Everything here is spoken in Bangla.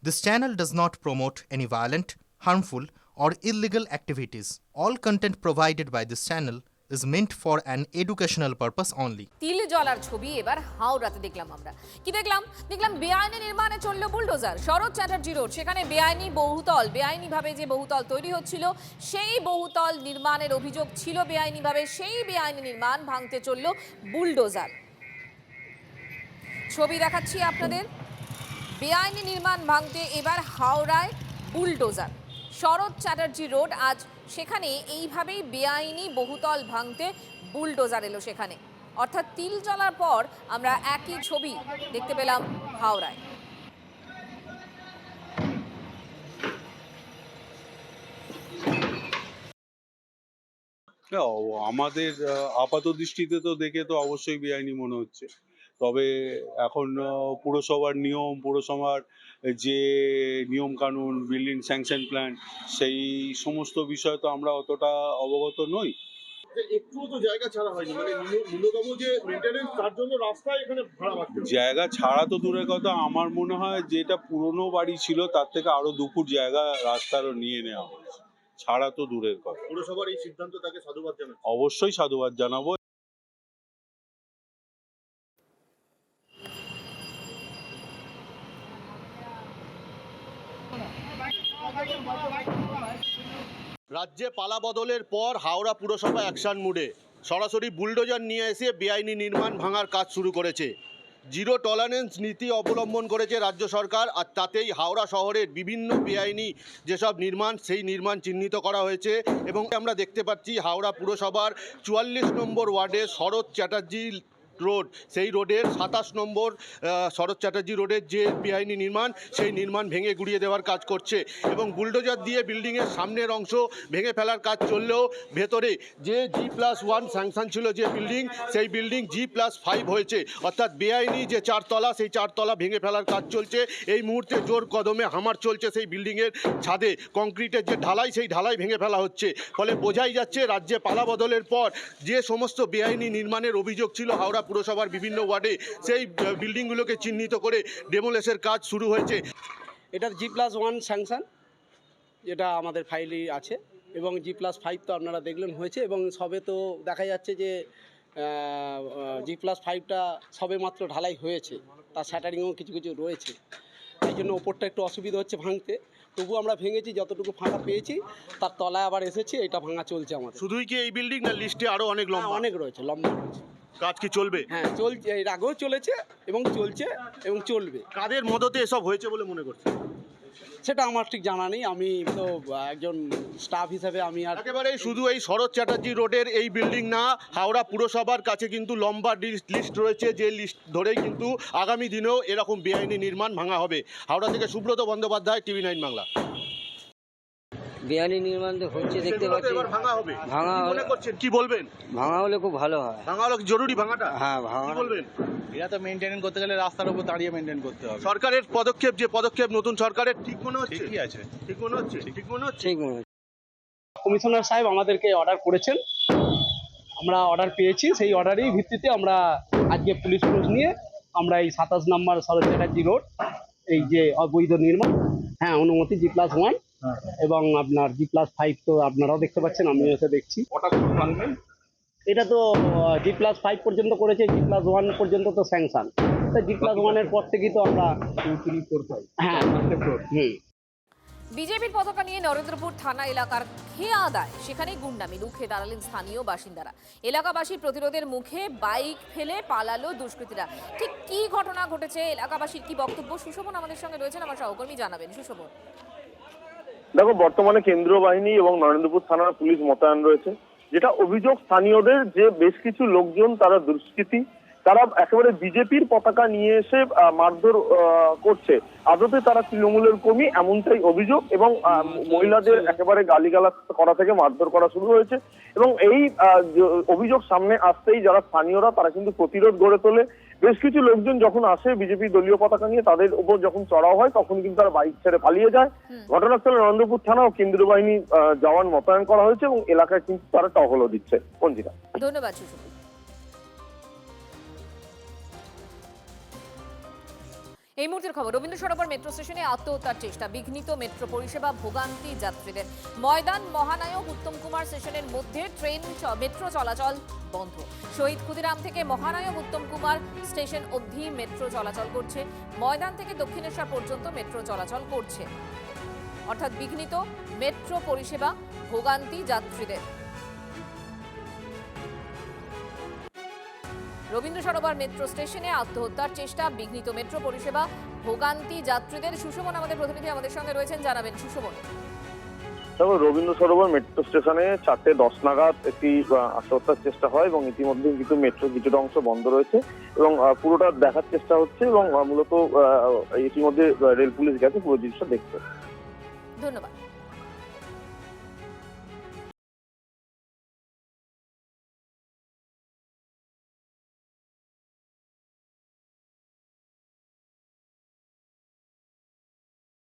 This channel does not promote any violent, harmful, or illegal activities. All content provided by this channel is meant for an educational purpose only. তিল জ্বলার ছবি এবার হাওড়াতে দেখলাম আমরা। কি দেখলাম বেআইনি নির্মাণে চললো বুলডোজার। শরৎ চ্যাটার্জি রোড, সেখানে বেআইনিভাবে যে বহুতল তৈরি হচ্ছিল, সেই বহুতল নির্মাণের অভিযোগ ছিল বেআইনিভাবে, সেই বেআইনি নির্মাণ ভাঙতে চললো বুলডোজার। ছবি দেখাচ্ছি আপনাদের। বেআইনি নির্মাণ ভাঙতে এবার হাওড়ায় বুলডোজার। শরৎ চ্যাটার্জি রোড, আজ সেখানে এইভাবেই বেআইনি বহুতল ভাঙতে বুলডোজার এলো সেখানে। অর্থাৎ তিল জ্বলার পর আমরা একই ছবি দেখতে পেলাম হাওড়ায়। আমাদের আপাত দৃষ্টিতে তো দেখে তো অবশ্যই বেআইনি মনে হচ্ছে, তবে এখন পুরসভার যে নিয়ম কানুন, বিল্ডিং স্যাংশন প্ল্যান, সেই সমস্ত বিষয় তো আমরা অতটা অবগত নই। একটুও তো জায়গা ছাড়া হয়নি, মানে ন্যূনতম যে মেইনটেনেন্স, তার জন্য রাস্তায় এখানে ভাড়া বাড়ছে। জায়গা ছাড়া তো দূরের কথা, আমার মনে হয় যেটা পুরনো বাড়ি ছিল তার থেকে আরো 2 ফুট জায়গা রাস্তারও নিয়ে নেওয়া হয়েছে, ছাড়া তো দূরের কথা। পুরসভার এই সিদ্ধান্ত তাকে সাধুবাদ জানাচ্ছি। অবশ্যই সাধুবাদ জানাবো। রাজ্যে পালা বদলের পর হাওড়া পুরসভা অ্যাকশন মুডে সরাসরি বুলডোজার নিয়ে এসে বেআইনি নির্মাণ ভাঙার কাজ শুরু করেছে। জিরো টলারেন্স নীতি অবলম্বন করেছে রাজ্য সরকার, আর তাতেই হাওড়া শহরের বিভিন্ন বেআইনি যেসব নির্মাণ, সেই নির্মাণ চিহ্নিত করা হয়েছে। এবং আমরা দেখতে পাচ্ছি হাওড়া পুরসভার 44 নম্বর ওয়ার্ডে শরৎ চ্যাটার্জি রোড, সেই রোডের 27 নম্বর শরৎ চ্যাটার্জি রোডের যে বেআইনি নির্মাণ, সেই নির্মাণ ভেঙে গুড়িয়ে দেওয়ার কাজ করছে। এবং বুলডোজার দিয়ে বিল্ডিংয়ের সামনের অংশ ভেঙে ফেলার কাজ চললেও ভেতরে যে G+1 স্যাংশন ছিল যে বিল্ডিং, সেই বিল্ডিং G+5 হয়েছে। অর্থাৎ বেআইনি যে 4 তলা, সেই 4 তলা ভেঙে ফেলার কাজ চলছে। এই মুহূর্তে জোর কদমে হামার চলছে সেই বিল্ডিংয়ের ছাদে। কংক্রিটের যে ঢালাই, সেই ঢালাই ভেঙে ফেলা হচ্ছে। ফলে বোঝাই যাচ্ছে রাজ্যে পালা বদলের পর যে সমস্ত বেআইনি নির্মাণের অভিযোগ ছিল হাওড়া পুরসভার বিভিন্ন ওয়ার্ডে, সেই বিল্ডিংগুলোকে চিহ্নিত করে ডেমোলিশের কাজ শুরু হয়েছে। এটার G+1 স্যাংশন, যেটা আমাদের ফাইলে আছে, এবং G+5 তো আপনারা দেখলেন হয়েছে। এবং সবে তো দেখা যাচ্ছে যে G+5টা সবে মাত্র ঢালাই হয়েছে, তার স্যাটারিংও কিছু কিছু রয়েছে। এই জন্য ওপরটা একটু অসুবিধা হচ্ছে ভাঙতে। তবু আমরা ভেঙেছি, যতটুকু ফাঁকা পেয়েছি তার তলায় আবার এসেছি, এটা ভাঙা চলছে আমাদের। শুধুই কি এই বিল্ডিং, না লিস্টে আরও অনেক লম্বা? অনেক রয়েছে, লম্বা রয়েছে। কাজ কি চলবে? হ্যাঁ চলছে, এর আগেও চলেছে এবং চলছে এবং চলবে। কাদের মদতে এসব হয়েছে বলে মনে করছে? সেটা আমার ঠিক জানা নেই, আমি তো একজন স্টাফ হিসেবে আমি আর একেবারে শুধু এই শরৎ চ্যাটার্জি রোডের এই বিল্ডিং না, হাওড়া পুরসভার কাছে কিন্তু লম্বা লিস্ট রয়েছে, যে লিস্ট ধরেই কিন্তু আগামী দিনেও এরকম বেআইনি নির্মাণ ভাঙা হবে। হাওড়া থেকে সুব্রত বন্দ্যোপাধ্যায়, TV9 বাংলা। বেআইনি নির্মাণ তো হচ্ছে, দেখতে পাচ্ছি। এবার ভাঙা হবে, ভাঙা কি মনে করছেন, কি বলবেন? ভাঙা হলে খুব ভালো হয়। ভাঙা হলো জরুরি, ভাঙাটা? হ্যাঁ, ভাঙা। কি বলবেন? এটা তো মেইনটেইন করতে গেলে রাস্তার উপর দাঁড়িয়ে মেইনটেইন করতে হবে। সরকারের পদক্ষেপ নতুন সরকারের ঠিক মনে হচ্ছে? ঠিকই আছে, ঠিক মনে হচ্ছে? ঠিক মনে হচ্ছে? ঠিক মনে হচ্ছে। কমিশনার সাহেব আমাদেরকে অর্ডার করেছেন, আমরা অর্ডার পেয়েছি। সেই অর্ডারের ভিত্তিতে আমরা আজকে পুলিশ ফোর্স নিয়ে আমরা এই 27 নম্বর শরৎ চ্যাটার্জি রোড, এই যে অবৈধ নির্মাণ, হ্যাঁ অনুমতি G+1 এবং আপনার G+5 তো আপনারাও দেখতে পাচ্ছেন, আমিও এসে দেখছি। এটা তো G+5 পর্যন্ত করেছে, G+1 পর্যন্ত তো স্যাংশন। তো G+1 এর পর থেকেই তো আমরা হ্যাঁ বিজেপির পতাকা নিয়ে নরেন্দ্রপুর থানা এলাকার খেয়া আদায়, সেখানেই গুন্ডামি রুখে দাঁড়ালেন স্থানীয় বাসিন্দারা। এলাকাবাসীর প্রতিরোধের মুখে বাইক ফেলে পালালো দুষ্কৃতীরা। ঠিক কি ঘটনা ঘটেছে, এলাকাবাসীর কি বক্তব্য, সুশোভন আমাদের সঙ্গে রয়েছেন, আমার সহকর্মী জানাবেন। সুশোভন। দেখো, বর্তমানে কেন্দ্রীয় বাহিনী এবং নরেন্দ্রপুর থানার পুলিশ মোতায়েন রয়েছে। যেটা অভিযোগ স্থানীয়দের, যে বেশ কিছু লোকজন তারা দুষ্কৃতী, তারা একেবারে বিজেপির পতাকা নিয়ে এসে মারধর করছে। আদতে তারা তৃণমূলের কর্মী, এমনটাই অভিযোগ। এবং মহিলাদের একেবারে গালিগালাজ করা থেকে মারধর করা শুরু হয়েছে। এবং এই অভিযোগ সামনে আসতেই যারা স্থানীয়রা, তারা কিন্তু প্রতিরোধ গড়ে তোলে। বেশ কিছু লোকজন যখন আসে বিজেপি দলীয় পতাকা নিয়ে, তাদের উপর যখন চড়াও হয়, তখন কিন্তু তারা বাইক ছেড়ে পালিয়ে যায়। ঘটনাস্থলে নরেন্দ্রপুর থানা ও কেন্দ্রীয় বাহিনী জওয়ান মোতায়েন করা হয়েছে এবং এলাকায় কিন্তু তারা টহলও দিচ্ছে। অঞ্জিতা, ধন্যবাদ সুশোভন। এই মুহূর্তের খবর, রবীন্দ্র সরোবর মেট্রো স্টেশনে আত্মহত্যার চেষ্টা, বিঘ্নিত মেট্রো পরিষেবা, ভোগান্তি যাত্রীদের। ময়দান মহানায়ক উত্তম কুমার স্টেশনের মধ্যে মেট্রো চলাচল বন্ধ। শহীদ ক্ষুদিরাম থেকে মহানায়ক উত্তম কুমার স্টেশন অবধি মেট্রো চলাচল করছে। ময়দান থেকে দক্ষিণেশ্বর পর্যন্ত মেট্রো চলাচল করছে, অর্থাৎ বিঘ্নিত মেট্রো পরিষেবা, ভোগান্তি যাত্রীদের। রবীন্দ্র সরোবর মেট্রো স্টেশনে আত্মহত্যার চেষ্টা, বিঘ্নিত মেট্রো পরিষেবা, ভোগান্তি যাত্রীদের। সুশোভন আমাদের প্রতিনিধি আমাদের সঙ্গে রয়েছেন, জানাবেন সুশোভন। দেখো, রবীন্দ্র সরোবর মেট্রো স্টেশনে 4:10 নাগাদ একটি আত্মহত্যার চেষ্টা হয় এবং ইতিমধ্যে কিন্তু মেট্রো কিছুটা অংশ বন্ধ রয়েছে এবং পুরোটা দেখার চেষ্টা হচ্ছে এবং মূলত ইতিমধ্যে রেল পুলিশ গেছে পুরো জিনিসটা দেখতে। ধন্যবাদ।